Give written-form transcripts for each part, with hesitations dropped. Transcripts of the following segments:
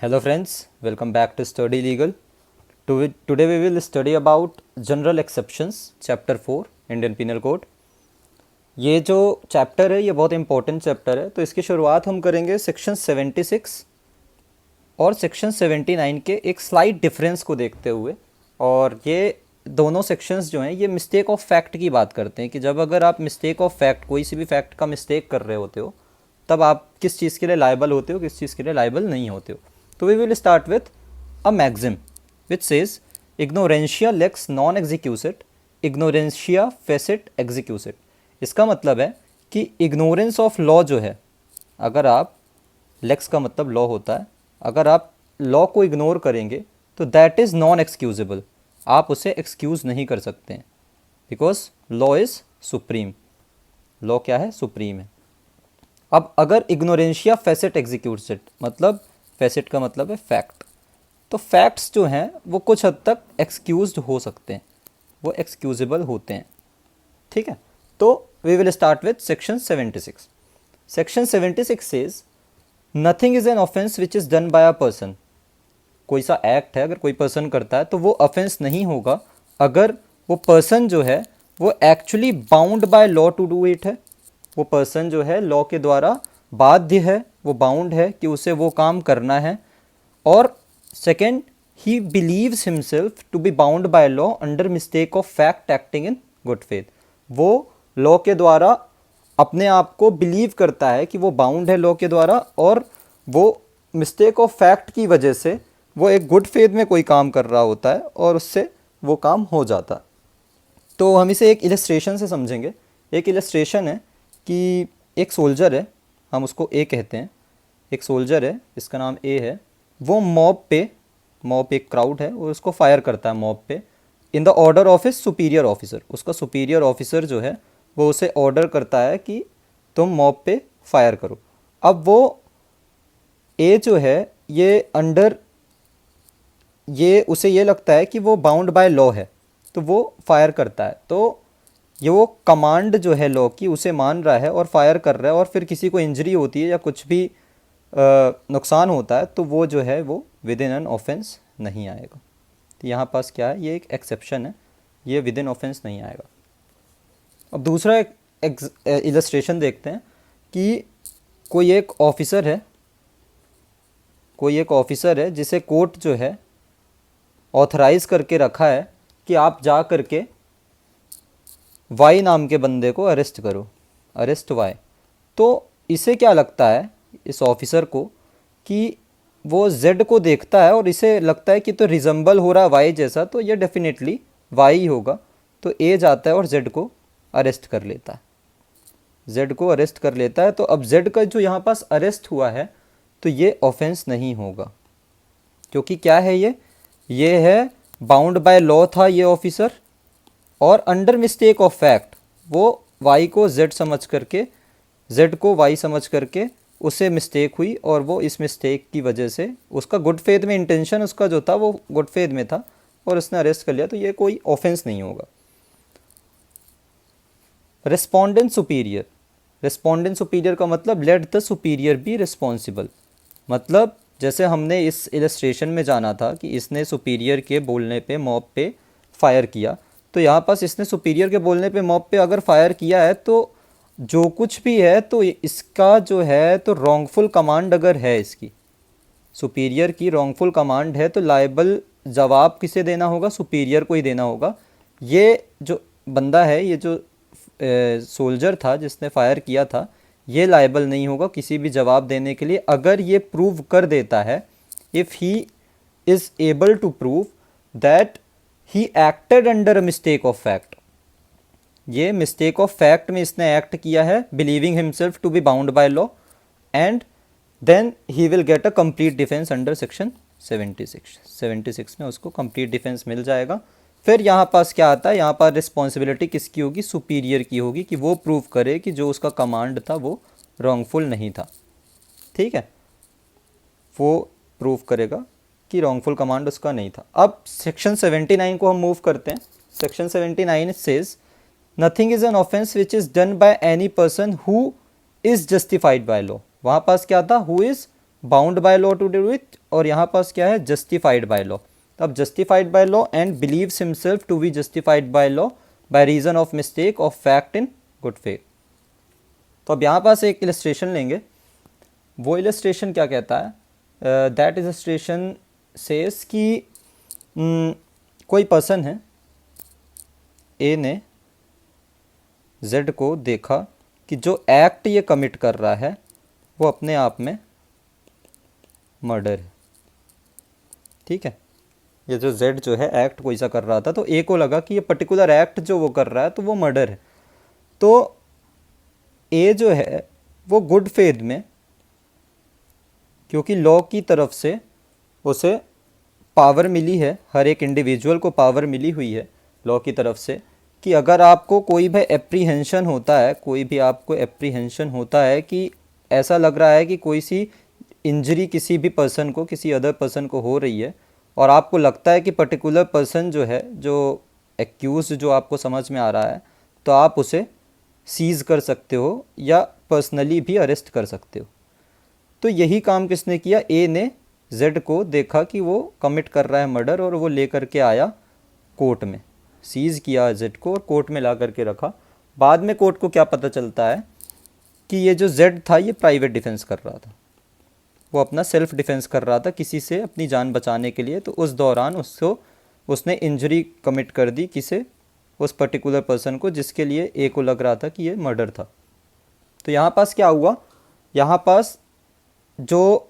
Hello friends, welcome back to Study Legal. Today we will study about General Exceptions, Chapter 4, Indian Penal Code. ये जो chapter है ये बहुत important chapter है, तो इसकी शुरुआत हम करेंगे सेक्शन 76 और सेक्शन 79 के एक स्लाइट डिफरेंस को देखते हुए। और ये दोनों सेक्शंस जो हैं ये मिस्टेक ऑफ फैक्ट की बात करते हैं कि जब अगर आप मिस्टेक ऑफ फैक्ट कोई सी भी फैक्ट का मिस्टेक कर रहे होते हो तब आप किस चीज़ के लिए लायबल होते हो, किस चीज़ के लिए लायबल नहीं होते हो। तो we will start with a maxim which says इग्नोरेंशिया लेक्स नॉन एग्जीक्यूसिट, इग्नोरेंशिया फेसिट एग्जीक्यूसिट। इसका मतलब है कि इग्नोरेंस ऑफ लॉ जो है, अगर आप लेक्स का मतलब लॉ होता है, अगर आप लॉ को इग्नोर करेंगे तो दैट इज़ नॉन एक्सक्यूजेबल, आप उसे एक्सक्यूज़ नहीं कर सकते हैं because law is supreme. Law क्या है? सुप्रीम है। अब अगर इग्नोरेंशिया फेसिट एग्जीक्यूसिट, मतलब फेसिट का मतलब है फैक्ट, तो फैक्ट्स जो हैं वो कुछ हद तक एक्सक्यूज्ड हो सकते हैं, वो एक्सक्यूजेबल होते हैं। ठीक है, तो we will start with section 76। Section 76 says nothing is an offence which is done by a person. कोई सा एक्ट है अगर कोई पर्सन करता है तो वो ऑफेंस नहीं होगा अगर वो पर्सन जो है वो actually bound by law to do it है। वो पर्सन जो है लॉ के द्वारा बाध्य है, वो बाउंड है कि उसे वो काम करना है। और second, he believes himself to be bound by law under mistake of fact acting in good faith. वो लॉ के द्वारा अपने आप को बिलीव करता है कि वो बाउंड है लॉ के द्वारा, और वो मिस्टेक ऑफ फैक्ट की वजह से वो एक गुड फेथ में कोई काम कर रहा होता है और उससे वो काम हो जाता है। तो हम इसे एक इलस्ट्रेशन से समझेंगे। एक इलस्ट्रेशन है कि एक सोल्जर है, हम उसको ए कहते हैं। एक सोल्जर है, इसका नाम ए है, वो मॉब एक क्राउड है, वो उसको फायर करता है मॉब पे in the order of his superior officer. उसका सुपीरियर ऑफिसर जो है वो उसे ऑर्डर करता है कि तुम मॉब पे फायर करो। अब वो ए जो है ये उसे ये लगता है कि वो बाउंड बाय लॉ है, तो वो फायर करता है। तो ये वो कमांड जो है लॉ की उसे मान रहा है और फायर कर रहा है, और फिर किसी को इंजरी होती है या कुछ भी नुकसान होता है तो वो जो है वो विद इन एन ऑफेंस नहीं आएगा। तो यहाँ पास क्या है, ये एक एक्सेप्शन है, ये विद इन ऑफेंस नहीं आएगा। अब दूसरा एक इलस्ट्रेशन देखते हैं कि कोई एक ऑफिसर है जिसे कोर्ट जो है ऑथराइज़ करके रखा है कि आप जा करके वाई नाम के बंदे को अरेस्ट करो, अरेस्ट वाई। तो इसे क्या लगता है, इस ऑफिसर को, कि वो जेड को देखता है और इसे लगता है कि तो रिजम्बल हो रहा है वाई जैसा, तो ये डेफिनेटली वाई ही होगा। तो ए जाता है और जेड को अरेस्ट कर लेता है, जेड को अरेस्ट कर लेता है। तो अब जेड का जो यहाँ पास अरेस्ट हुआ है तो ये ऑफेंस नहीं होगा, क्योंकि क्या है ये है बाउंड बाय लॉ था ये ऑफिसर, और अंडर मिस्टेक ऑफ फैक्ट वो वाई को जेड समझ करके, जेड को वाई समझ करके उसे मिस्टेक हुई, और वो इस मिस्टेक की वजह से उसका गुड फेथ में इंटेंशन उसका जो था वो गुड फेथ में था और उसने अरेस्ट कर लिया, तो ये कोई ऑफेंस नहीं होगा। रेस्पोंडेंट सुपीरियर, रेस्पोंडेंट सुपीरियर का मतलब let the superior be responsible. मतलब जैसे हमने इस इलस्ट्रेशन में जाना था कि इसने सुपीरियर के बोलने पे मॉब पे फायर किया, तो यहाँ पास इसने सुपीरियर के बोलने पे मॉब पे अगर फायर किया है तो जो कुछ भी है तो इसका जो है तो रॉन्गफुल कमांड अगर है, इसकी सुपीरियर की रॉन्गफुल कमांड है, तो लायबल जवाब किसे देना होगा? सुपीरियर को ही देना होगा। ये जो बंदा है, ये जो सोल्जर था जिसने फायर किया था, ये लायबल नहीं होगा किसी भी जवाब देने के लिए अगर ये प्रूव कर देता है, if he is able to prove that he acted under a mistake of fact. ये मिस्टेक ऑफ फैक्ट में इसने एक्ट किया है, believing himself to be bound by law, and then he will get a complete defence under section 76 में उसको complete defence मिल जाएगा। फिर यहाँ पास क्या आता है, यहाँ पर रिस्पॉन्सिबिलिटी किसकी होगी? सुपीरियर की होगी कि वो प्रूव करे कि जो उसका कमांड था वो रॉन्गफुल नहीं था। ठीक है, वो प्रूव करेगा कि रॉन्गफुल कमांड उसका नहीं था। अब सेक्शन 79 को हम मूव करते हैं। Section 79 says nothing is an offence which is done by any person who is justified by law. वहाँ पास क्या था? Who is bound by law to do it, और यहाँ पास क्या है, जस्टिफाइड बाय लॉ। तो अब justified by law and believes himself to be justified by law by reason of mistake of fact in good faith. तो अब यहाँ पास एक इलस्ट्रेशन लेंगे। वो इलस्ट्रेशन क्या कहता है, दैट इलस्ट्रेशन सेज कि कोई पर्सन है, ए ने जेड को देखा कि जो एक्ट ये कमिट कर रहा है वो अपने आप में मर्डर है। ठीक है, ये जो जेड जो है एक्ट कोई सा कर रहा था, तो ए को लगा कि ये पर्टिकुलर एक्ट जो वो कर रहा है तो वो मर्डर है। तो ए जो है वो गुड फेथ में, क्योंकि लॉ की तरफ से उसे पावर मिली है, हर एक इंडिविजुअल को पावर मिली हुई है लॉ की तरफ से, कि अगर आपको कोई भी एप्रीहेंशन होता है, कोई भी आपको एप्रीहेंशन होता है कि ऐसा लग रहा है कि कोई सी इंजरी किसी भी पर्सन को, किसी अदर पर्सन को हो रही है, और आपको लगता है कि पर्टिकुलर पर्सन जो है, जो एक्यूज जो आपको समझ में आ रहा है, तो आप उसे सीज़ कर सकते हो या पर्सनली भी अरेस्ट कर सकते हो। तो यही काम किसने किया, ए ने जेड को देखा कि वो कमिट कर रहा है मर्डर, और वो लेकर के आया कोर्ट में, सीज़ किया जेड को और कोर्ट में ला करके रखा। बाद में कोर्ट को क्या पता चलता है कि ये जो जेड था ये प्राइवेट डिफेंस कर रहा था, वो अपना सेल्फ डिफेंस कर रहा था किसी से अपनी जान बचाने के लिए। तो उस दौरान उसने इंजरी कमिट कर दी, किसे, उस पर्टिकुलर पर्सन को, जिसके लिए ए को लग रहा था कि ये मर्डर था। तो यहाँ पास क्या हुआ, यहाँ पास जो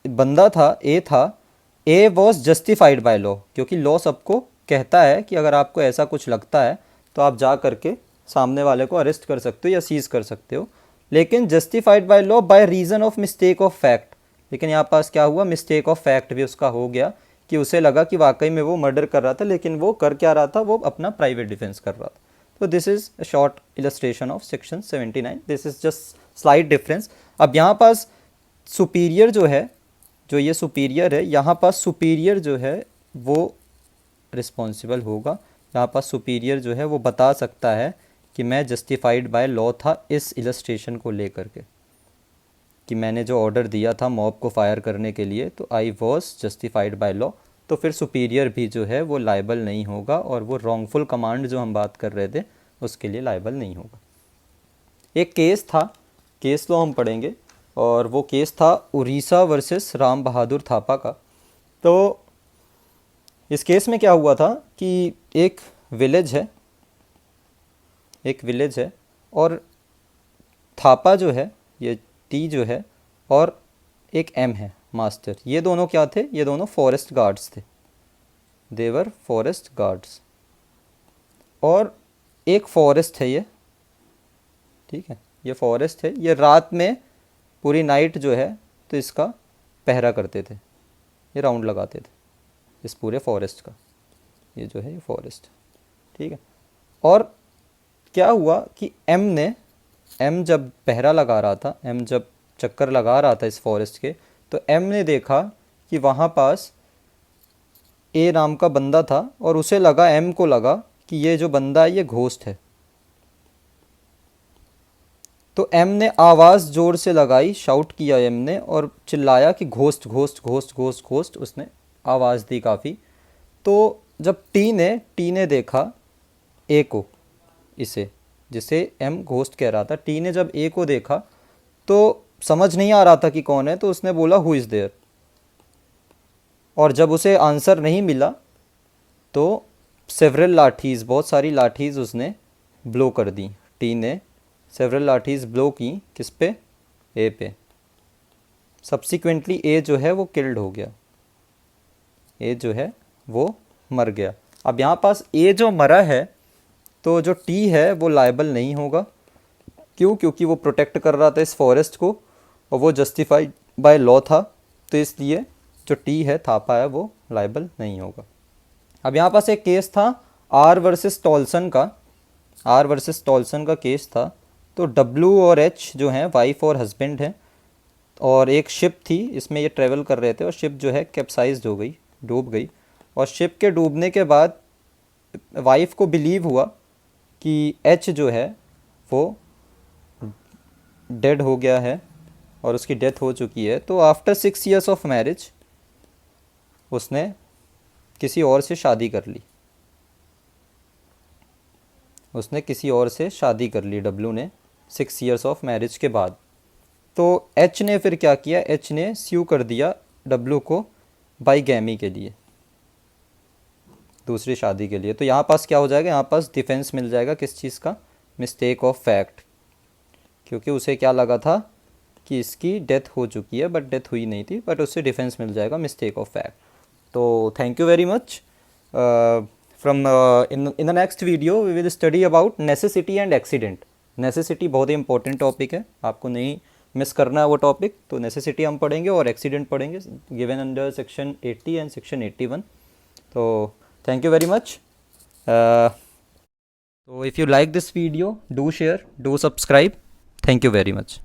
बंदा था, ए था, ए वॉज जस्टिफाइड बाय लॉ, क्योंकि लॉ सबको कहता है कि अगर आपको ऐसा कुछ लगता है तो आप जा करके सामने वाले को अरेस्ट कर सकते हो या सीज कर सकते हो। लेकिन justified by law by reason of mistake of fact, लेकिन यहाँ पास क्या हुआ, मिस्टेक ऑफ फैक्ट भी उसका हो गया कि उसे लगा कि वाकई में वो मर्डर कर रहा था, लेकिन वो कर क्या रहा था, वो अपना प्राइवेट डिफेंस कर रहा था। तो this is a short illustration of section 79। This is just slide difference. अब यहाँ पास सुपीरियर जो है, जो ये सुपीरियर है, यहाँ पास सुपीरियर जो है वो रिस्पॉन्सिबल होगा। यहाँ पास सुपीरियर जो है वो बता सकता है कि मैं जस्टिफाइड बाय लॉ था इस इलस्ट्रेशन को लेकर के, कि मैंने जो ऑर्डर दिया था मॉब को फायर करने के लिए, तो I was justified by law. तो फिर सुपीरियर भी जो है वो लाइबल नहीं होगा, और वो रॉन्गफुल कमांड जो हम बात कर रहे थे उसके लिए लाइबल नहीं होगा। एक केस था, केस लॉ हम पढ़ेंगे, और वो केस था उड़ीसा वर्सेस राम बहादुर थापा का। तो इस केस में क्या हुआ था कि एक विलेज है, एक विलेज है, और थापा जो है, ये टी जो है, और एक एम है मास्टर, ये दोनों क्या थे, ये दोनों फॉरेस्ट गार्ड्स थे, देवर फॉरेस्ट गार्ड्स। और एक फॉरेस्ट है ये, ठीक है, ये फॉरेस्ट है, ये रात में पूरी नाइट जो है तो इसका पहरा करते थे, ये राउंड लगाते थे इस पूरे फॉरेस्ट का, ये जो है ये फॉरेस्ट, ठीक है। और क्या हुआ कि एम जब पहरा लगा रहा था, एम जब चक्कर लगा रहा था इस फॉरेस्ट के, तो एम ने देखा कि वहाँ पास ए नाम का बंदा था, और उसे लगा, एम को लगा कि ये जो बंदा है ये घोस्ट है। तो एम ने आवाज़ ज़ोर से लगाई, शाउट किया एम ने, और चिल्लाया कि ghost ghost ghost ghost ghost, उसने आवाज़ दी काफ़ी। तो जब टी ने देखा ए को, इसे जिसे एम घोस्ट कह रहा था, टी ने जब ए को देखा तो समझ नहीं आ रहा था कि कौन है, तो उसने बोला हु इज़ देयर। और जब उसे आंसर नहीं मिला तो सेवरल लाठीज़, बहुत सारी लाठीज़ उसने ब्लो कर दी, टी ने सेवरल लाठीज़ ब्लो की, किस पे, ए पे। सब्सिक्वेंटली ए जो है वो किल्ड हो गया, ए जो है वो मर गया। अब यहाँ पास ए जो मरा है, तो जो टी है वो लायबल नहीं होगा, क्यों, क्योंकि वो प्रोटेक्ट कर रहा था इस फॉरेस्ट को, और वो जस्टिफाइड बाय लॉ था, तो इसलिए जो टी है, थापा है, वो लायबल नहीं होगा। अब यहाँ पास एक केस था आर वर्सेस टॉल्सन का, आर वर्सेस टॉल्सन का केस था। तो डब्ल्यू और एच जो हैं वाइफ और हस्बैंड हैं, और एक शिप थी, इसमें ये ट्रेवल कर रहे थे, और शिप जो है कैप्साइज्ड हो गई, डूब गई। और शिप के डूबने के बाद वाइफ को बिलीव हुआ कि एच जो है वो डेड हो गया है, और उसकी डेथ हो चुकी है, तो आफ्टर 6 ईयर्स ऑफ मैरिज उसने किसी और से शादी कर ली, उसने किसी और से शादी कर ली डब्लू ने 6 ईयर्स ऑफ मैरिज के बाद। तो एच ने फिर क्या किया, एच ने स्यू कर दिया डब्लू को बाईगैमी के लिए, दूसरी शादी के लिए। तो यहाँ पास क्या हो जाएगा, यहाँ पास डिफेंस मिल जाएगा किस चीज़ का, मिस्टेक ऑफ फैक्ट, क्योंकि उसे क्या लगा था कि इसकी डेथ हो चुकी है, बट डेथ हुई नहीं थी, बट उससे डिफेंस मिल जाएगा मिस्टेक ऑफ फैक्ट। तो thank you very much. From in the next video we will study about necessity and accident. Necessity बहुत ही इंपॉर्टेंट टॉपिक है, आपको नहीं मिस करना है वो टॉपिक। तो नेसेसिटी हम पढ़ेंगे और एक्सीडेंट पढ़ेंगे, given under section 80 and section 81। तो thank you very much. So if you like this video, do share, do subscribe. Thank you very much.